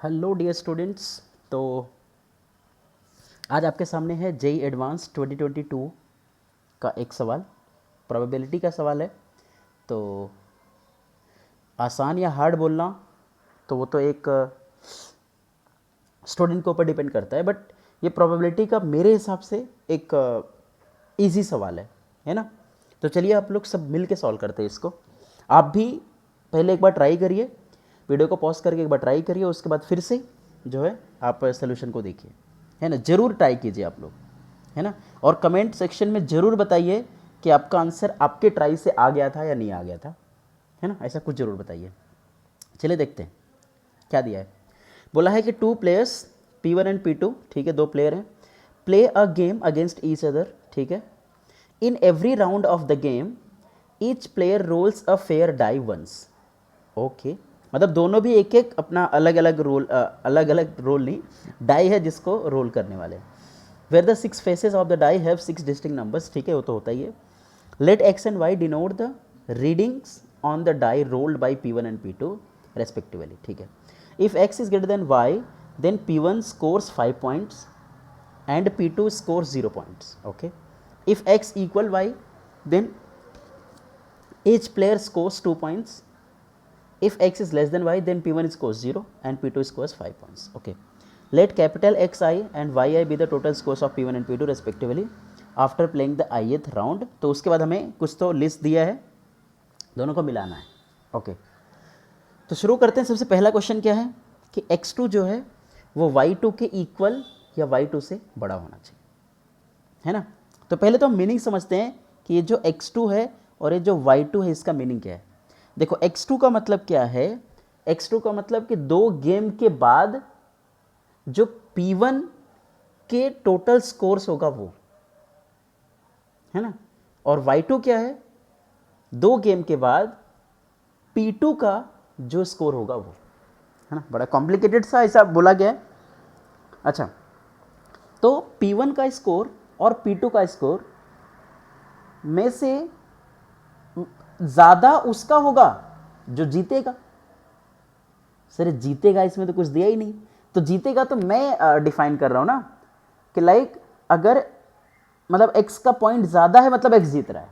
Hello dear students. तो आज आपके सामने है जेई एडवांस 2022 का एक सवाल, प्रोबेबिलिटी का सवाल है। तो आसान या हार्ड बोलना तो वो तो एक स्टूडेंट के ऊपर डिपेंड करता है, बट ये प्रोबेबिलिटी का मेरे हिसाब से एक इजी सवाल है ना। तो चलिए आप लोग सब मिल के सॉल्व करते हैं इसको। आप भी पहले एक बार ट्राई करिए, वीडियो को पॉज करके एक बार ट्राई करिए, उसके बाद फिर से जो है आप सोल्यूशन को देखिए, है ना। ज़रूर ट्राई कीजिए आप लोग, है ना। और कमेंट सेक्शन में ज़रूर बताइए कि आपका आंसर आपके ट्राई से आ गया था या नहीं आ गया था, है ना। ऐसा कुछ ज़रूर बताइए। चलिए देखते हैं क्या दिया है। बोला है कि 2 प्लेयर्स P1 एंड P2, ठीक है, 2 प्लेयर हैं, play a game against each other, ठीक है। In every round of the game each player rolls a fair die once. Okay, मतलब दोनों भी एक एक अपना अलग अलग रोल नहीं, डाई है जिसको रोल करने वाले। Where the 6 faces of the die have 6 distinct numbers, ठीक है, वो तो होता ही है। Let X and Y denote the readings on the die rolled by P1 and P2 respectively, ठीक है। If x is greater than Y then P1 scores 5 points and P2 scores 0 points, okay. If x equal y then each player scores 2 points. If x is less than y then P1 scores 0 and P2 scores 5 points, okay. Let capital Xi and Yi be the total scores of P1 and P2 respectively after playing the ith round। तो उसके बाद हमें कुछ तो list दिया है, दोनों को मिलाना है, ओके। तो शुरू करते हैं। सबसे पहला क्वेश्चन क्या है कि x2 जो है वो y2 के इक्वल या y2 से बड़ा होना चाहिए, है ना। तो पहले तो हम मीनिंग समझते हैं कि ये जो x2 है और ये जो y2 है इसका मीनिंग क्या है। देखो x2 का मतलब क्या है, x2 का मतलब कि 2 गेम के बाद जो P1 के टोटल स्कोर्स होगा वो, है ना। और y2 क्या है, 2 गेम के बाद P2 का जो स्कोर होगा वो, है ना। बड़ा कॉम्प्लिकेटेड सा ऐसा बोला गया है। अच्छा, तो P1 का स्कोर और P2 का स्कोर में से ज़्यादा उसका होगा जो जीतेगा। सर जीतेगा इसमें तो कुछ दिया ही नहीं, तो जीतेगा तो मैं डिफाइन कर रहा हूँ ना कि लाइक अगर मतलब x का पॉइंट ज़्यादा है मतलब x जीत रहा है,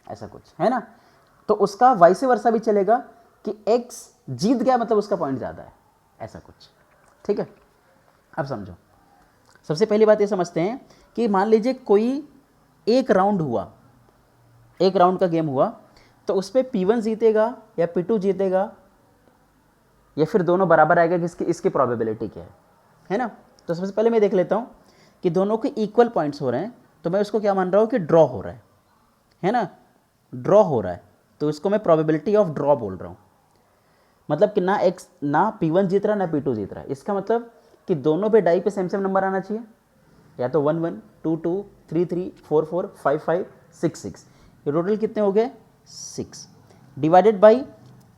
ऐसा कुछ है ना। तो उसका वाइस वर्सा भी चलेगा कि x जीत गया मतलब उसका पॉइंट ज़्यादा है, ऐसा कुछ, ठीक है। अब समझो, सबसे पहली बात ये समझते हैं कि मान लीजिए कोई एक राउंड हुआ, एक राउंड का गेम हुआ, तो उस पर P1 जीतेगा या P2 जीतेगा या फिर दोनों बराबर आएगा, कि इसकी प्रोबेबिलिटी क्या है ना। तो सबसे पहले मैं देख लेता हूँ कि दोनों के इक्वल पॉइंट्स हो रहे हैं, तो मैं उसको क्या मान रहा हूँ कि ड्रॉ हो रहा है ना, ड्रॉ हो रहा है, तो इसको मैं प्रोबेबिलिटी ऑफ ड्रॉ बोल रहा हूँ। मतलब कि ना P1 जीत रहा है ना P2 जीत रहा है, इसका मतलब कि दोनों पे डाई पे सेम सेम नंबर आना चाहिए, या तो 1 1 2 2 3 3 4 4 5 5 6 6, ये टोटल कितने हो गए 6, डिवाइडेड बाई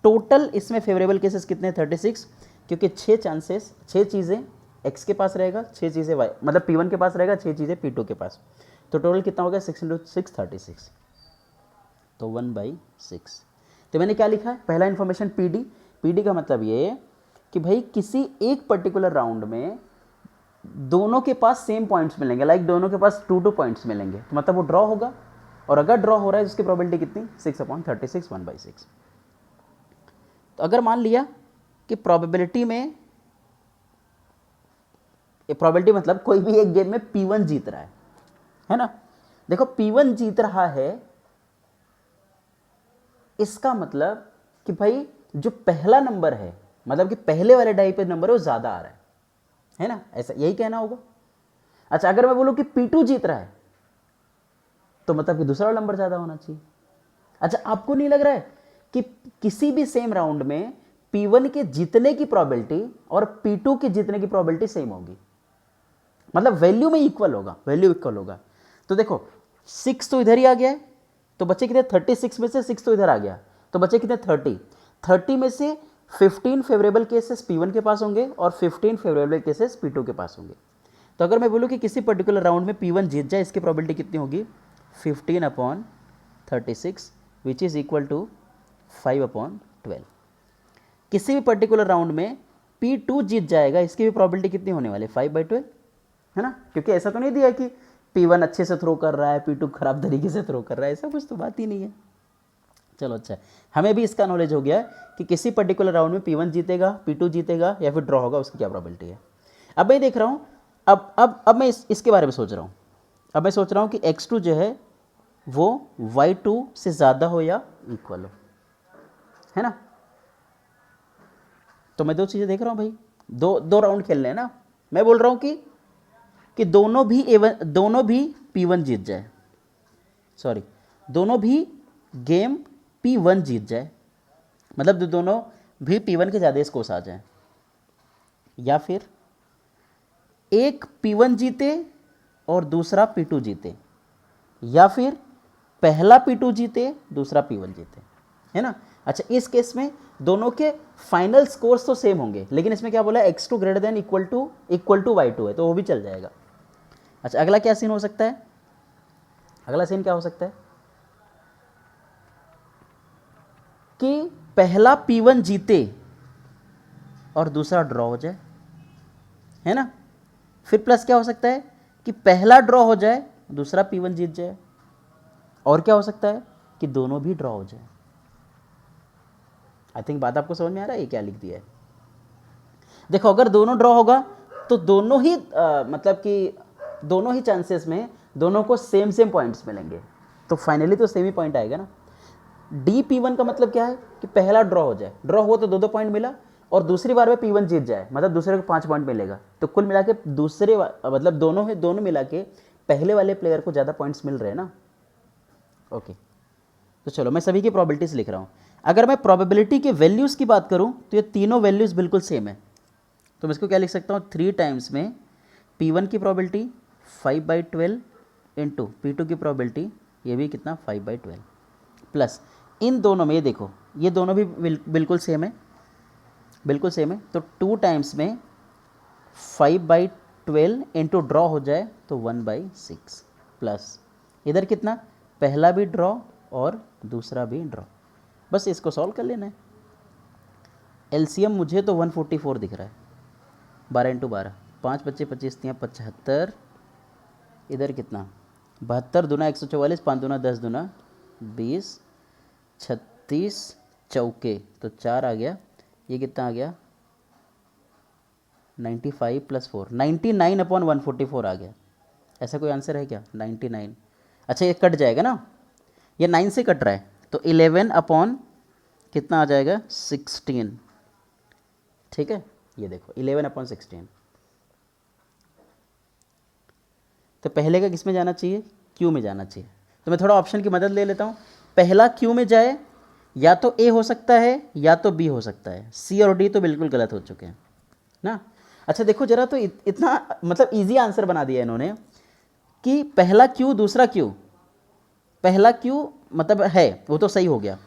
टोटल इसमें फेवरेबल केसेस कितने 36, क्योंकि 6 चीज़ें x के पास रहेगा, 6 चीज़ें y मतलब P1 के पास रहेगा, 6 चीज़ें P2 के पास, तो टोटल कितना हो गया 6 × 6 36, तो 1/6। तो मैंने क्या लिखा है, पहला इन्फॉर्मेशन PD का मतलब ये कि भाई किसी एक पर्टिकुलर राउंड में दोनों के पास सेम पॉइंट्स मिलेंगे, लाइक दोनों के पास 2 पॉइंट्स मिलेंगे, तो मतलब वो ड्रॉ होगा। और अगर ड्रॉ हो रहा है तो उसकी प्रोबेबिलिटी कितनी 6/36 1/6। तो अगर मान लिया कि प्रोबेबिलिटी में, प्रोबेबिलिटी मतलब कोई भी एक गेम में P1 जीत रहा है ना। देखो P1 जीत रहा है, इसका मतलब कि भाई जो पहला नंबर है, मतलब कि पहले वाले डाई पे नंबर है वो ज़्यादा आ रहा है ना, ऐसा यही कहना होगा। अच्छा, अगर मैं बोलूँ कि P2 जीत रहा है तो मतलब कि दूसरा वाला नंबर ज़्यादा होना चाहिए। अच्छा, आपको नहीं लग रहा है कि किसी भी सेम राउंड में P1 के जीतने की प्रोबेबिलिटी और P2 के जीतने की प्रोबेबिलिटी सेम होगी, मतलब वैल्यू में इक्वल होगा, वैल्यू इक्वल होगा। तो देखो 6 तो इधर ही आ गया है, तो बच्चे कितने 36 में से 6 तो इधर आ गया, तो बच्चे कितने 30 में से 15 फेवरेबल केसेस P1 के पास होंगे और 15 फेवरेबल केसेस P2 के पास होंगे। तो अगर मैं बोलूँ कि किसी पर्टिकुलर राउंड में P1 जीत जाए, इसकी प्रोबेबिलिटी कितनी होगी 15/36 विच इज़ इक्वल टू 5/12। किसी भी पर्टिकुलर राउंड में P2 जीत जाएगा, इसकी भी प्रोबेबिलिटी कितनी होने वाली है 5/12, है ना, क्योंकि ऐसा तो नहीं दिया कि P1 अच्छे से थ्रो कर रहा है, P2 खराब तरीके से थ्रो कर रहा है, ऐसा कुछ तो बात ही नहीं है। चलो अच्छा, हमें भी इसका नॉलेज हो गया कि किसी पर्टिकुलर राउंड में P1 जीतेगा, P2 जीतेगा या फिर ड्रॉ होगा, उसकी क्या प्रोबेबिलिटी है। अब मैं देख रहा हूँ, अब मैं इसके बारे में सोच रहा हूँ। अब मैं सोच रहा हूँ कि x2 जो है वो y2 से ज़्यादा हो या इक्वल हो, है ना। तो मैं दो चीज़ें देख रहा हूँ भाई, दो राउंड खेलने हैं ना। मैं बोल रहा हूँ कि दोनों भी P1 जीत जाए, सॉरी दोनों भी गेम P1 जीत जाए, मतलब दोनों भी P1 के ज़्यादा स्कोर्स आ जाए, या फिर एक P1 जीते और दूसरा P2 जीते, या फिर पहला P2 जीते दूसरा P1 जीते, है ना। अच्छा, इस केस में दोनों के फाइनल स्कोर्स तो सेम होंगे, लेकिन इसमें क्या बोला, x2 greater than equal to y2 है, तो वो भी चल जाएगा। अच्छा, अगला क्या सीन हो सकता है, अगला सीन क्या हो सकता है कि पहला P1 जीते और दूसरा ड्रॉ हो जाए, है ना। फिर प्लस क्या हो सकता है कि पहला ड्रॉ हो जाए, दूसरा P1 जीत जाए, और क्या हो सकता है कि दोनों भी ड्रॉ हो जाए। आई थिंक बात आपको समझ में आ रहा है, ये क्या लिख दिया है। देखो, अगर दोनों ड्रॉ होगा तो दोनों ही मतलब कि दोनों ही चांसेस में दोनों को सेम पॉइंट्स मिलेंगे, तो फाइनली तो सेम ही पॉइंट आएगा ना। DP1 का मतलब क्या है कि पहला ड्रॉ हो जाए, ड्रॉ हुआ तो दो पॉइंट मिला, और दूसरी बार में P1 जीत जाए, मतलब दूसरे को 5 पॉइंट मिलेगा, तो कुल मिला के मतलब दोनों मिला के पहले वाले प्लेयर को ज़्यादा पॉइंट्स मिल रहे हैं ना। ओके, तो चलो मैं सभी की प्रोबेबिलिटीज लिख रहा हूँ। अगर मैं प्रोबेबिलिटी के वैल्यूज़ की बात करूँ तो ये तीनों वैल्यूज़ बिल्कुल सेम है, तो मैं इसको क्या लिख सकता हूँ, 3 टाइम्स में P1 की प्रोबेबिलिटी 5/12 इंटू P2 की प्रोबेबिलिटी, ये भी कितना 5/12, प्लस इन दोनों में, ये देखो ये दोनों भी बिल्कुल सेम है, बिल्कुल सेम है, तो 2 टाइम्स में 5/12 इंटू ड्रॉ हो जाए तो 1/6, प्लस इधर कितना, पहला भी ड्रॉ और दूसरा भी ड्रॉ, बस इसको सॉल्व कर लेना है। एलसीएम मुझे तो 144 दिख रहा है, 12 इंटू 12, 5 बच्चे 25 तियाँ 75, इधर कितना 72 दूना 144, 5 दूना 10 दूना 20, 36 चौके तो 4 आ गया, ये कितना आ गया 95 + 4, 99/144 आ गया। ऐसा कोई आंसर है क्या 99? अच्छा, ये कट जाएगा ना, ये 9 से कट रहा है, तो 11 अपॉन कितना आ जाएगा 16, ठीक है। ये देखो 11/16, तो पहले का किस में जाना चाहिए, क्यू में जाना चाहिए, तो मैं थोड़ा ऑप्शन की मदद ले लेता हूँ। पहला क्यू में जाए, या तो ए हो सकता है या तो बी हो सकता है, सी और डी तो बिल्कुल गलत हो चुके हैं ना। अच्छा देखो जरा, तो इतना मतलब इजी आंसर बना दिया इन्होंने कि पहला क्यू दूसरा क्यू, पहला क्यू मतलब है वो तो सही हो गया,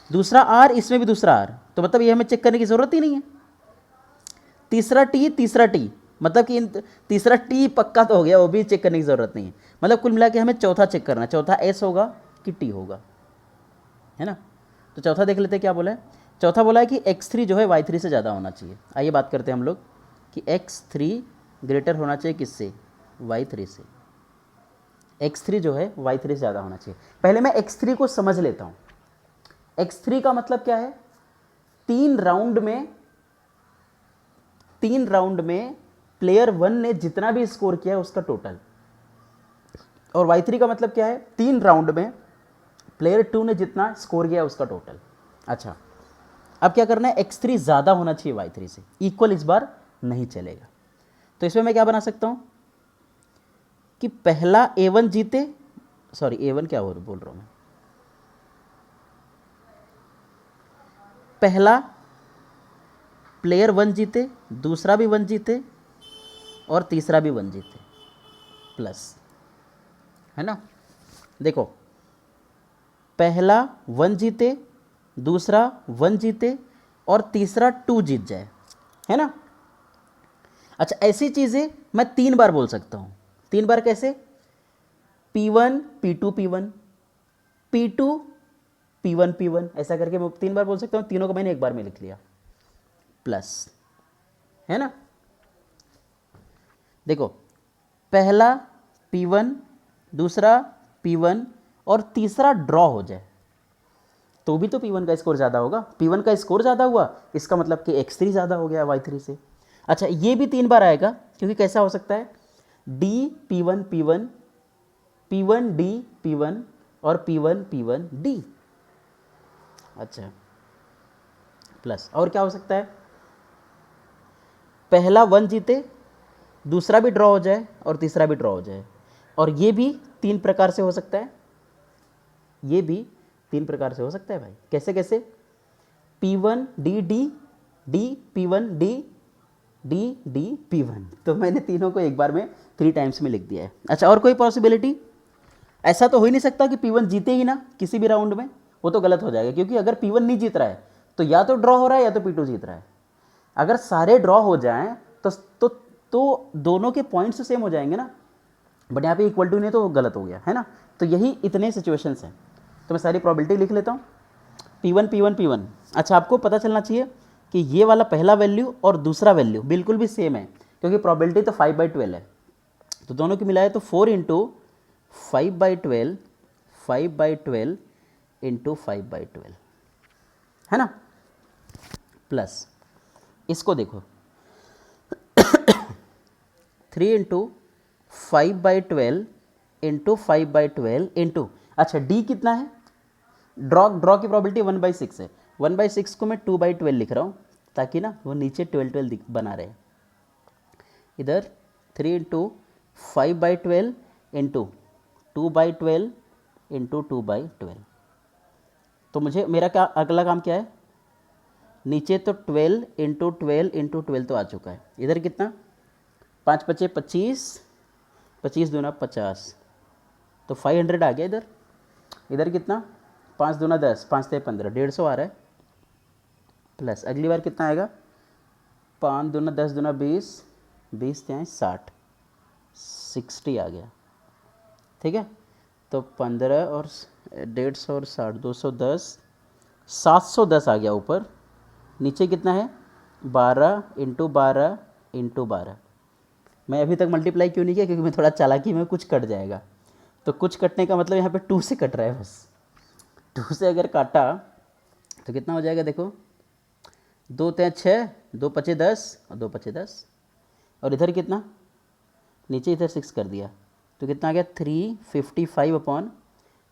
दूसरा आर, इसमें भी दूसरा आर, तो मतलब ये हमें चेक करने की ज़रूरत ही नहीं है। तीसरा टी, मतलब कि तीसरा टी पक्का तो हो गया, वो भी चेक करने की ज़रूरत नहीं है। मतलब कुल मिला के हमें चौथा चेक करना है, चौथा एस होगा कि टी होगा, है ना। तो चौथा देख लेते हैं क्या बोला है। चौथा बोला है कि x3 जो है y3 से ज़्यादा होना चाहिए। आइए बात करते हैं हम लोग कि x3 ग्रेटर होना चाहिए किससे, y3 से। x3 जो है y3 से ज़्यादा होना चाहिए। पहले मैं x3 को समझ लेता हूँ। x3 का मतलब क्या है, 3 राउंड में प्लेयर 1 ने जितना भी स्कोर किया है उसका टोटल, और y3 का मतलब क्या है, 3 राउंड में प्लेयर 2 ने जितना स्कोर किया है उसका टोटल। अच्छा, अब क्या करना है, x3 ज़्यादा होना चाहिए y3 से, इक्वल इस बार नहीं चलेगा। तो इसमें मैं क्या बना सकता हूँ कि पहला a1 जीते, सॉरी a1 क्या बोल रहा हूँ मैं, पहला प्लेयर 1 जीते, दूसरा भी 1 जीते और तीसरा भी 1 जीते, प्लस, है ना। देखो पहला 1 जीते, दूसरा 1 जीते और तीसरा 2 जीत जाए, है ना। अच्छा, ऐसी चीज़ें मैं 3 बार बोल सकता हूँ। 3 बार कैसे, P1 P2 P1, P2 P1 P1, ऐसा करके मैं 3 बार बोल सकता हूँ। तीनों को मैंने एक बार में लिख लिया, प्लस है ना। देखो पहला P1, दूसरा P1 और तीसरा ड्रॉ हो जाए तो भी तो P1 का स्कोर ज़्यादा होगा। P1 का स्कोर ज़्यादा हुआ इसका मतलब कि X3 ज़्यादा हो गया Y3 से। अच्छा ये भी 3 बार आएगा क्योंकि कैसा हो सकता है D P1 P1, P1 D P1 और P1 P1 D। अच्छा प्लस और क्या हो सकता है, पहला 1 जीते, दूसरा भी ड्रॉ हो जाए और तीसरा भी ड्रॉ हो जाए। और ये भी 3 प्रकार से हो सकता है, ये भी 3 प्रकार से हो सकता है भाई। कैसे कैसे, P1 D D D P1 D D D P1। तो मैंने तीनों को एक बार में 3 टाइम्स में लिख दिया है। अच्छा और कोई पॉसिबिलिटी, ऐसा तो हो ही नहीं सकता कि P1 जीते ही ना किसी भी राउंड में, वो तो गलत हो जाएगा क्योंकि अगर P1 नहीं जीत रहा है तो या तो ड्रॉ हो रहा है या तो P2 जीत रहा है। अगर सारे ड्रॉ हो जाएं तो दोनों के पॉइंट्स सेम हो जाएंगे ना, बट यहाँ पे इक्वल टू नहीं तो गलत हो गया है ना। तो यही इतने सिचुएशंस हैं। तो मैं सारी प्रॉबिलिटी लिख लेता हूँ, P1 P1 P1। अच्छा आपको पता चलना चाहिए कि ये वाला पहला वैल्यू और दूसरा वैल्यू बिल्कुल भी सेम है क्योंकि प्रॉबिलिटी तो 5/12 है। तो दोनों की मिलाए तो 4 × 5/12 5/12 × 5/12 है ना। प्लस इसको देखो 3 × 5/12 × 5/12 × अच्छा D कितना है, ड्रॉ की प्रॉबिलिटी 1/6 है। 1/6 को मैं 2/12 लिख रहा हूँ ताकि ना वो नीचे 12 बना रहे। इधर 3 × 5/12 × 2/12 × 2/12। तो मुझे मेरा क्या अगला काम क्या है, नीचे तो 12 × 12 × 12 तो आ चुका है। इधर कितना, 5 × 5 = 25, 25 दूना 50, तो 500 आ गया इधर। इधर कितना, 5 दूना 10, 5 × 15, 150 आ रहा है। प्लस अगली बार कितना आएगा, 5 दूना 10 दूना 20, 20 × 60, 60 आ गया। ठीक है, तो 15 और 150 और 60, 210, 710 आ गया ऊपर। नीचे कितना है, 12 × 12 × 12। मैं अभी तक मल्टीप्लाई क्यों नहीं किया, क्योंकि मैं थोड़ा चालाकी में कुछ कट जाएगा। तो कुछ कटने का मतलब यहाँ पे 2 से कट रहा है बस। 2 से अगर काटा तो कितना हो जाएगा, देखो 2 × 6, 2 × 5 = 10 और 2 × 5 = 10। और इधर कितना, नीचे इधर 6 कर दिया तो कितना आ गया, 355/12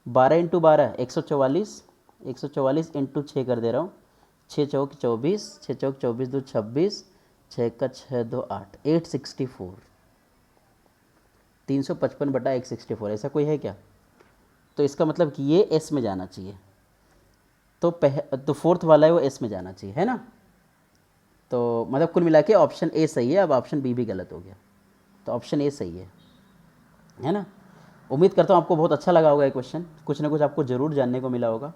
× 12 144, 144 × 6 कर दे रहा हूँ, 6 चौक 24, 6 चौक 24 2 26, 6 का 6 2 8, 864, 355/164। ऐसा कोई है क्या, तो इसका मतलब कि ये एस में जाना चाहिए। तो फोर्थ वाला है वो एस में जाना चाहिए, है ना। तो मतलब कुल मिला के ऑप्शन ए सही है। अब ऑप्शन बी भी गलत हो गया, तो ऑप्शन ए सही है ना। उम्मीद करता हूँ आपको बहुत अच्छा लगा होगा ये क्वेश्चन, कुछ ना कुछ आपको ज़रूर जानने को मिला होगा।